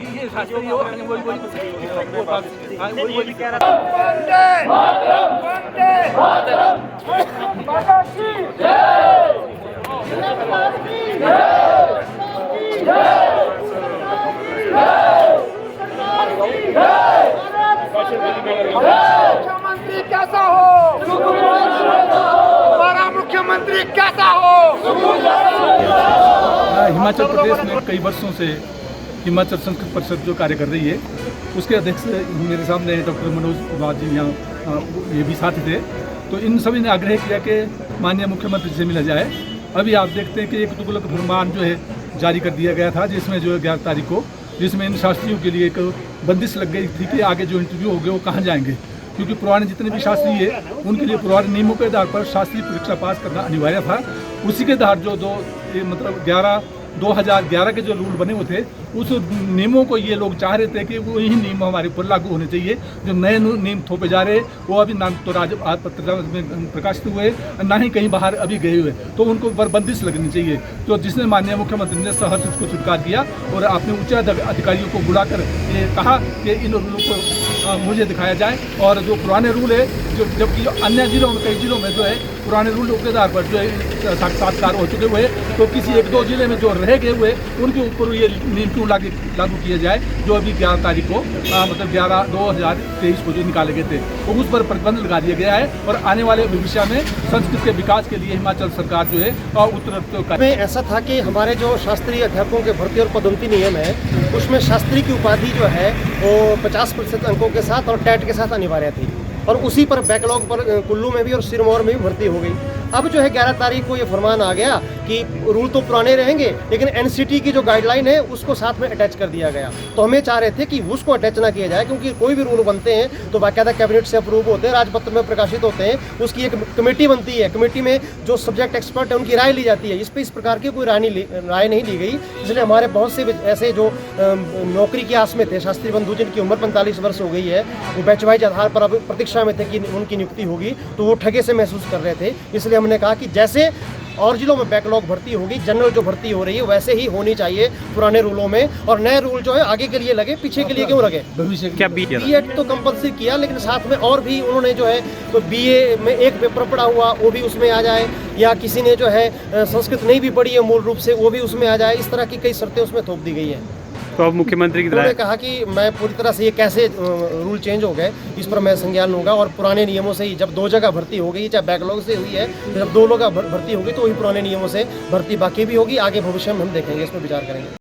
ये शास्त्री हो वही कह रहा मुख्यमंत्री कैसा हो, हमारा मुख्यमंत्री कैसा हो। हिमाचल प्रदेश में कई वर्षों से हिमाचल संस्कृत परिषद जो कार्य कर रही है, उसके अध्यक्ष मेरे सामने डॉक्टर मनोज कुमार जी यहाँ ये भी साथी थे। तो इन सभी ने आग्रह किया कि माननीय मुख्यमंत्री से मिला जाए। अभी आप देखते हैं कि एक तुगलक फरमान जो है जारी कर दिया गया था, जिसमें जो है 11 तारीख को, जिसमें इन शास्त्रियों के लिए एक बंदिश लग गई थी कि आगे जो इंटरव्यू होंगे वो कहाँ जाएंगे, क्योंकि पुराने जितने भी शास्त्री है उनके लिए पुराने नियमों के आधार पर शास्त्रीय परीक्षा पास करना अनिवार्य था। उसी के आधार जो 2011 के जो रूल बने हुए थे, उस नियमों को ये लोग चाह रहे थे कि वो यही नियम हमारे ऊपर लागू होने चाहिए। जो नए नियम थोपे जा रहे वो अभी ना तो पत्रिका में प्रकाशित हुए, ना ही कहीं बाहर अभी गए हुए, तो उनको पर बंदिश लगनी चाहिए। तो जिसने माननीय मुख्यमंत्री ने सहर्ष उसको स्वीकार किया और अपने उच्च अधिकारियों को बुलाकर ये कहा कि इन रूलों को मुझे दिखाया जाए। और जो पुराने रूल है, जो जबकि अन्य जिलों में, कई जिलों में जो है पुराने रूलों के आधार पर जो है साक्षात्कार हो चुके हुए, तो किसी 1-2 जिले में जो रह गए हुए उनके ऊपर ये नियम क्यों लागू किए जाए, जो अभी 11 तारीख को मतलब 11/2023 को जो निकाले गए थे, तो उस पर प्रतिबंध लगा दिया गया है। और आने वाले भविष्य में संस्कृत के विकास के लिए हिमाचल सरकार जो है उत्तर में ऐसा था कि हमारे जो शास्त्रीय अध्यापकों के भर्ती और पदोन्नति नियम है, उसमें शास्त्री की उपाधि जो है वो 50% अंकों के साथ और टेट के साथ अनिवार्य थी, और उसी पर बैकलॉग पर कुल्लू में भी और सिरमौर में भी भर्ती हो गई। अब जो है 11 तारीख को ये फरमान आ गया कि रूल तो पुराने रहेंगे, लेकिन एनसीटी की जो गाइडलाइन है उसको साथ में अटैच कर दिया गया। तो हमें चाह रहे थे कि उसको अटैच ना किया जाए, क्योंकि कोई भी रूल बनते हैं तो बाकायदा कैबिनेट से अप्रूव होते हैं, राजपत्र में प्रकाशित होते हैं, उसकी एक कमेटी बनती है, कमेटी में जो सब्जेक्ट एक्सपर्ट है उनकी राय ली जाती है। इस पर इस प्रकार की कोई राय नहीं ली गई, इसलिए हमारे बहुत से ऐसे जो नौकरी की आस में थे शास्त्री बंधु, जिनकी उम्र 45 वर्ष हो गई है, वो बैच वाइज आधार पर अब प्रतीक्षा में थे कि उनकी नियुक्ति होगी, तो वो ठगे से महसूस कर रहे थे। इसलिए हमने कहा कि जैसे और जिलों में बैकलॉग भर्ती होगी, जनरल जो भर्ती हो रही है वैसे ही होनी चाहिए पुराने रूलों में, और नए रूल जो है आगे के लिए लगे, पीछे के लिए क्यों लगे। क्या बीएड तो कंपलसरी किया, लेकिन साथ में और भी उन्होंने जो है तो बीए में एक पेपर पढ़ा हुआ वो भी उसमें आ जाए, या किसी ने जो है संस्कृत नहीं भी पढ़ी है मूल रूप से वो भी उसमें आ जाए। इस तरह की कई शर्तें उसमें थोप दी गई है। तो अब मुख्यमंत्री की उन्होंने कहा कि मैं पूरी तरह से ये कैसे रूल चेंज हो गए इस पर मैं संज्ञान लूंगा, और पुराने नियमों से ही जब 2 जगह भर्ती हो गई, चाहे बैकलॉग से हुई है, जब 2 लोग भर्ती होगी तो वही पुराने नियमों से भर्ती बाकी भी होगी। आगे भविष्य में हम देखेंगे, इस पर विचार करेंगे।